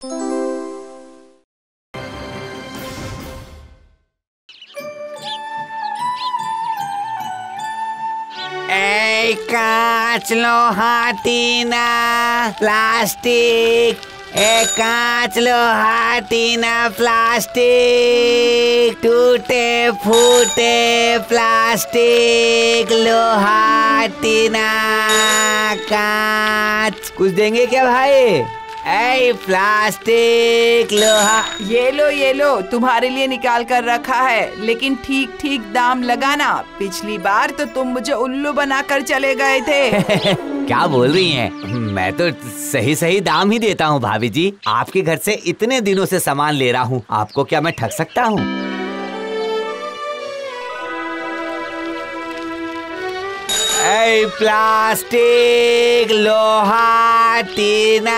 ए कांच, लोहा, टीना, प्लास्टिक। ए कांच, लोहा, टीना, प्लास्टिक। टूटे फूटे प्लास्टिक, लोहा, टीना, कांच। कुछ देंगे क्या भाई? ऐ प्लास्टिक, लोहा। ये लो तुम्हारे लिए निकाल कर रखा है, लेकिन ठीक ठीक दाम लगाना। पिछली बार तो तुम मुझे उल्लू बनाकर चले गए थे। क्या बोल रही हैं? मैं तो सही सही दाम ही देता हूँ भाभी जी। आपके घर से इतने दिनों से सामान ले रहा हूँ, आपको क्या मैं ठग सकता हूँ? ऐ प्लास्टिक, लोहा, टीना।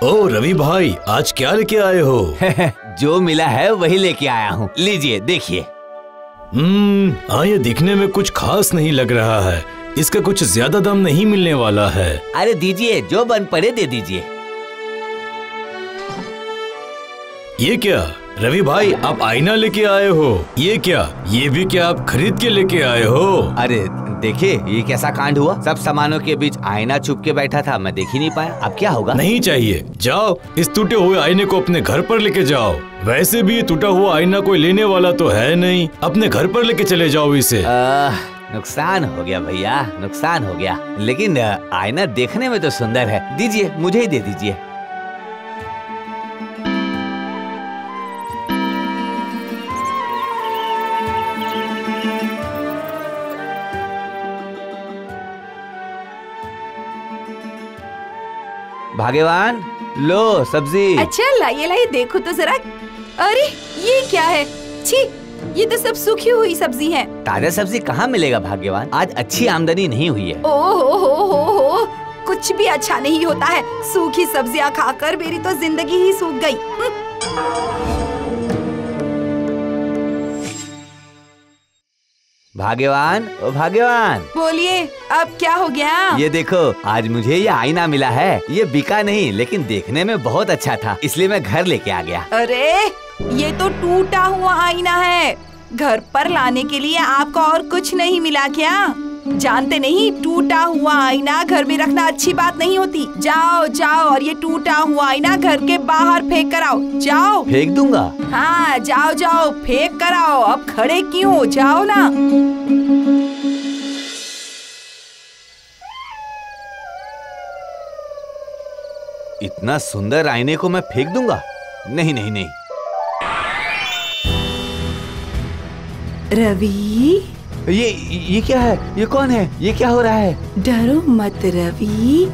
ओ रवि भाई, आज क्या लेके आए हो? जो मिला है वही लेके आया हूँ, लीजिए देखिए। ये दिखने में कुछ खास नहीं लग रहा है। इसका कुछ ज्यादा दाम नहीं मिलने वाला है। अरे दीजिए, जो बन पड़े दे दीजिए। ये क्या रवि भाई, आप आईना लेके आए हो? ये क्या, ये भी क्या आप खरीद के लेके आए हो? अरे देखिए, ये कैसा कांड हुआ। सब सामानों के बीच आईना छुप के बैठा था, मैं देख ही नहीं पाया। अब क्या होगा? नहीं चाहिए, जाओ इस टूटे हुए आईने को अपने घर पर लेके जाओ। वैसे भी ये टूटा हुआ आईना कोई लेने वाला तो है नहीं, अपने घर पर लेके चले जाओ इसे। नुकसान हो गया भैया, नुकसान हो गया। लेकिन आईना देखने में तो सुंदर है, दीजिए, मुझे ही दे दीजिए। भाग्यवान, लो सब्जी। अच्छा लाइए देखो तो जरा। अरे ये क्या है? छी, ये तो सब सूखी हुई सब्जी है। ताजा सब्जी कहाँ मिलेगा भाग्यवान? आज अच्छी आमदनी नहीं हुई है। हो, कुछ भी अच्छा नहीं होता है। सूखी सब्जियाँ खाकर मेरी तो जिंदगी ही सूख गई। भाग्यवान, ओ भाग्यवान। बोलिए, अब क्या हो गया? ये देखो, आज मुझे ये आईना मिला है। ये बिका नहीं, लेकिन देखने में बहुत अच्छा था, इसलिए मैं घर लेके आ गया। अरे ये तो टूटा हुआ आईना है। घर पर लाने के लिए आपको और कुछ नहीं मिला क्या? जानते नहीं, टूटा हुआ आईना घर में रखना अच्छी बात नहीं होती। जाओ जाओ और ये टूटा हुआ आईना घर के बाहर फेंक कर आओ। जाओ। फेंक दूंगा? हाँ जाओ जाओ, फेंक कर आओ। अब खड़े क्यों हो, जाओ ना। इतना सुंदर आईने को मैं फेंक दूंगा? नहीं नहीं नहीं। रवि, ये क्या है? ये कौन है? ये क्या हो रहा है? डरो मत रवि,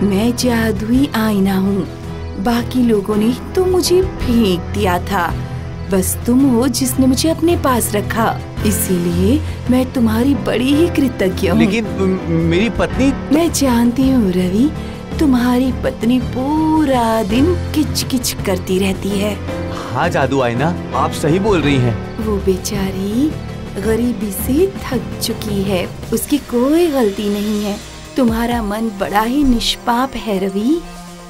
मैं जादुई आईना हूँ। बाकी लोगों ने तो मुझे फेंक दिया था, बस तुम हो जिसने मुझे अपने पास रखा, इसीलिए मैं तुम्हारी बड़ी ही कृतज्ञ हूँ। लेकिन मेरी पत्नी। मैं जानती हूँ रवि, तुम्हारी पत्नी पूरा दिन किच किच करती रहती है। हाँ जादू आईना, आप सही बोल रही हैं। वो बेचारी गरीबी से थक चुकी है, उसकी कोई गलती नहीं है। तुम्हारा मन बड़ा ही निष्पाप है रवि,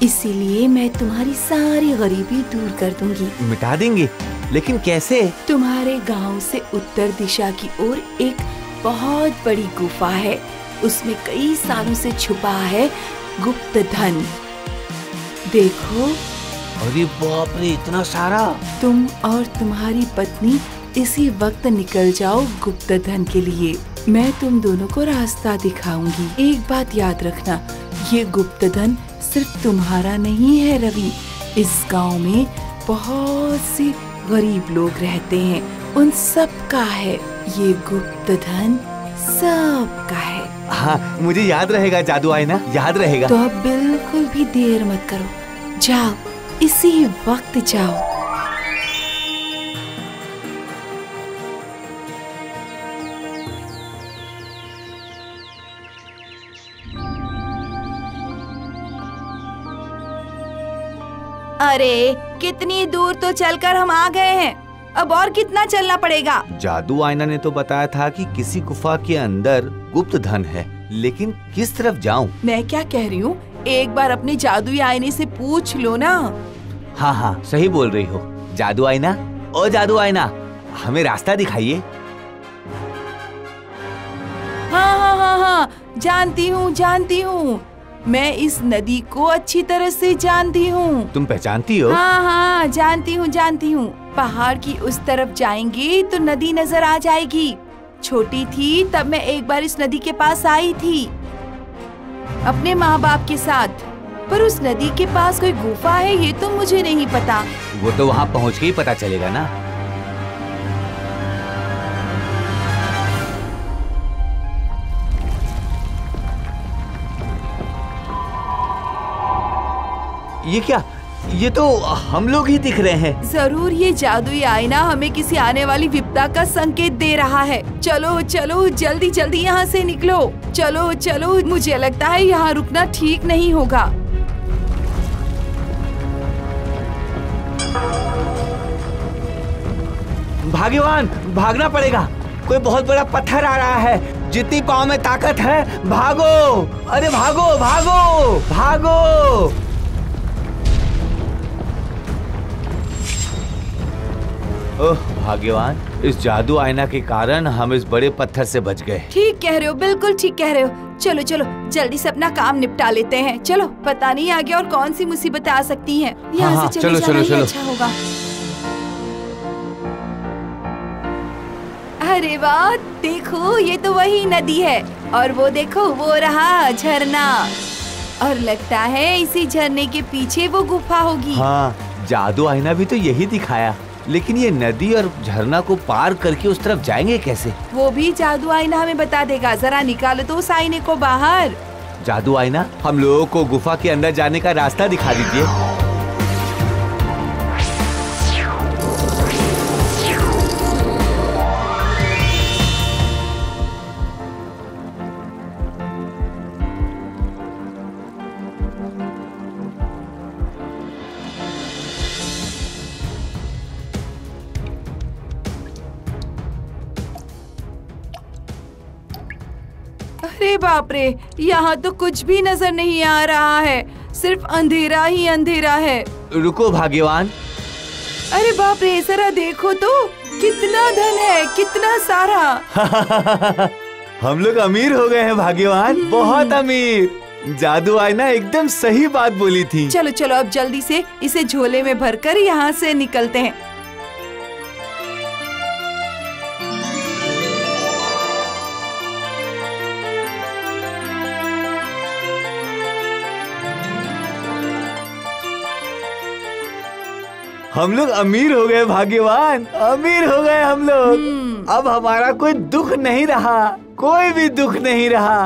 इसीलिए मैं तुम्हारी सारी गरीबी दूर कर दूंगी। मिटा देंगी? लेकिन कैसे? तुम्हारे गांव से उत्तर दिशा की ओर एक बहुत बड़ी गुफा है, उसमें कई सालों से छुपा है गुप्त धन। देखो। अरे बाप रे, इतना सारा! तुम और तुम्हारी पत्नी इसी वक्त निकल जाओ गुप्त धन के लिए। मैं तुम दोनों को रास्ता दिखाऊंगी। एक बात याद रखना, ये गुप्त धन सिर्फ तुम्हारा नहीं है रवि, इस गांव में बहुत से गरीब लोग रहते हैं, उन सब का है। ये गुप्त धन सबका है। हाँ, मुझे याद रहेगा जादू आईना, याद रहेगा। तो अब बिल्कुल भी देर मत करो, जाओ, इसी वक्त जाओ। अरे कितनी दूर तो चलकर हम आ गए हैं, अब और कितना चलना पड़ेगा? जादू आईना ने तो बताया था कि किसी गुफा के अंदर गुप्त धन है, लेकिन किस तरफ जाऊं? मैं क्या कह रही हूँ, एक बार अपने जादुई आईने से पूछ लो ना। हाँ हाँ सही बोल रही हो। जादू आईना, ओ जादू आईना, हमें रास्ता दिखाइए। हाँ, जानती हूँ, मैं इस नदी को अच्छी तरह से जानती हूँ। तुम पहचानती हो? हाँ, जानती हूँ। पहाड़ की उस तरफ जाएंगी तो नदी नजर आ जाएगी। छोटी थी तब मैं एक बार इस नदी के पास आई थी अपने माँ बाप के साथ, पर उस नदी के पास कोई गुफा है ये तो मुझे नहीं पता। वो तो वहाँ पहुँच के ही पता चलेगा ना। ये क्या, ये तो हम लोग ही दिख रहे हैं। जरूर ये जादुई आईना हमें किसी आने वाली विपदा का संकेत दे रहा है। चलो जल्दी जल्दी यहाँ से निकलो। चलो, मुझे लगता है यहाँ रुकना ठीक नहीं होगा। भाग्यवान, भागना पड़ेगा, कोई बहुत बड़ा पत्थर आ रहा है। जितनी पाँव में ताकत है भागो, अरे भागो। ओह भाग्यवान, इस जादू आईना के कारण हम इस बड़े पत्थर से बच गए। ठीक कह रहे हो, बिल्कुल ठीक कह रहे हो। चलो जल्दी से अपना काम निपटा लेते हैं। चलो, पता नहीं आगे और कौन सी मुसीबतें आ सकती हैं। यहाँ से चले जाना ही अच्छा होगा। अरे वाह, देखो ये तो वही नदी है, और वो देखो वो रहा झरना, और लगता है इसी झरने के पीछे वो गुफा होगी। हाँ, जादू आईना भी तो यही दिखाया, लेकिन ये नदी और झरना को पार करके उस तरफ जाएंगे कैसे? वो भी जादू आईना हमें बता देगा। जरा निकालो तो उस आईने को बाहर। जादू आईना, हम लोगों को गुफा के अंदर जाने का रास्ता दिखा दीजिए। अरे बाप रे, यहाँ तो कुछ भी नजर नहीं आ रहा है, सिर्फ अंधेरा ही अंधेरा है। रुको भाग्यवान। अरे बाप रे, जरा देखो तो, कितना धन है, कितना सारा। हम लोग अमीर हो गए हैं भाग्यवान, बहुत अमीर। जादू आईना एकदम सही बात बोली थी। चलो अब जल्दी से इसे झोले में भरकर यहाँ से निकलते हैं। हम लोग अमीर हो गए भाग्यवान, अमीर हो गए हम लोग। अब हमारा कोई दुख नहीं रहा, कोई भी दुख नहीं रहा।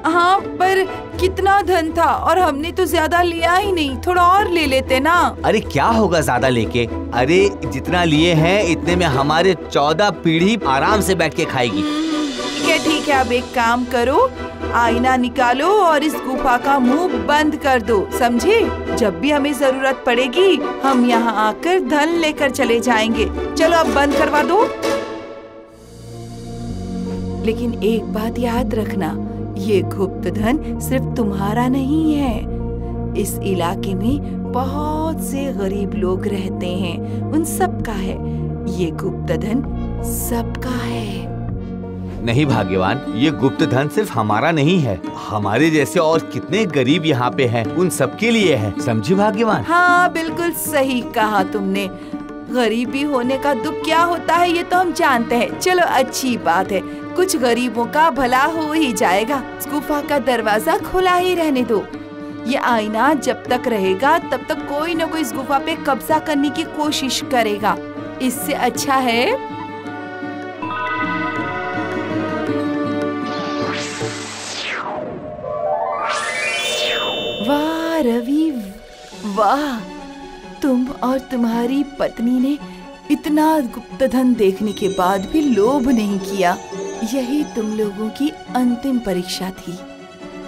हाँ, पर कितना धन था, और हमने तो ज्यादा लिया ही नहीं, थोड़ा और ले लेते ना। अरे क्या होगा ज्यादा लेके, अरे जितना लिए हैं इतने में हमारे 14 पीढ़ी आराम से बैठ के खाएगी। ठीक है, अब एक काम करो, आईना निकालो और इस गुफा का मुंह बंद कर दो, समझे? जब भी हमें जरूरत पड़ेगी हम यहाँ आकर धन लेकर चले जाएंगे। चलो अब बंद करवा दो। लेकिन एक बात याद रखना, ये गुप्त धन सिर्फ तुम्हारा नहीं है। इस इलाके में बहुत से गरीब लोग रहते हैं, उन सबका है। ये गुप्त धन सबका है। नहीं भाग्यवान, ये गुप्त धन सिर्फ हमारा नहीं है, हमारे जैसे और कितने गरीब यहाँ पे हैं, उन सबके लिए है, समझी भाग्यवान? हाँ, बिल्कुल सही कहा तुमने। गरीबी होने का दुख क्या होता है ये तो हम जानते हैं। चलो अच्छी बात है, कुछ गरीबों का भला हो ही जाएगा। इस गुफा का दरवाजा खुला ही रहने दो। ये आईना जब तक रहेगा तब तक कोई न कोई इस गुफा पे कब्जा करने की कोशिश करेगा। इससे अच्छा है वाह रवि, वाह, तुम और तुम्हारी पत्नी ने इतना गुप्त धन देखने के बाद भी लोभ नहीं किया। यही तुम लोगों की अंतिम परीक्षा थी।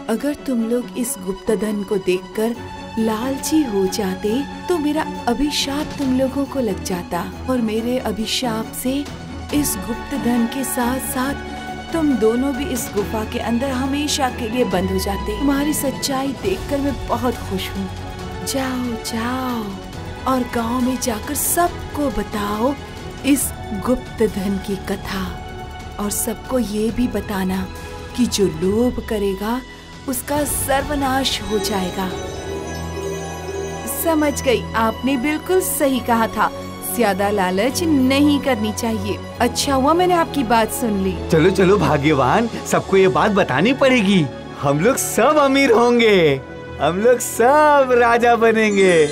अगर तुम लोग इस गुप्त धन को देखकर लालची हो जाते तो मेरा अभिशाप तुम लोगों को लग जाता और मेरे अभिशाप से इस गुप्त धन के साथ साथ तुम दोनों भी इस गुफा के अंदर हमेशा के लिए बंद हो जाते। तुम्हारी सच्चाई देखकर मैं बहुत खुश हूँ। जाओ जाओ और गांव में जाकर सबको बताओ इस गुप्त धन की कथा और सबको ये भी बताना कि जो लोभ करेगा उसका सर्वनाश हो जाएगा। समझ गई, आपने बिल्कुल सही कहा था। ज्यादा लालच नहीं करनी चाहिए। अच्छा हुआ मैंने आपकी बात सुन ली। चलो चलो भाग्यवान, सबको ये बात बतानी पड़ेगी। हम लोग सब अमीर होंगे, हम लोग सब राजा बनेंगे।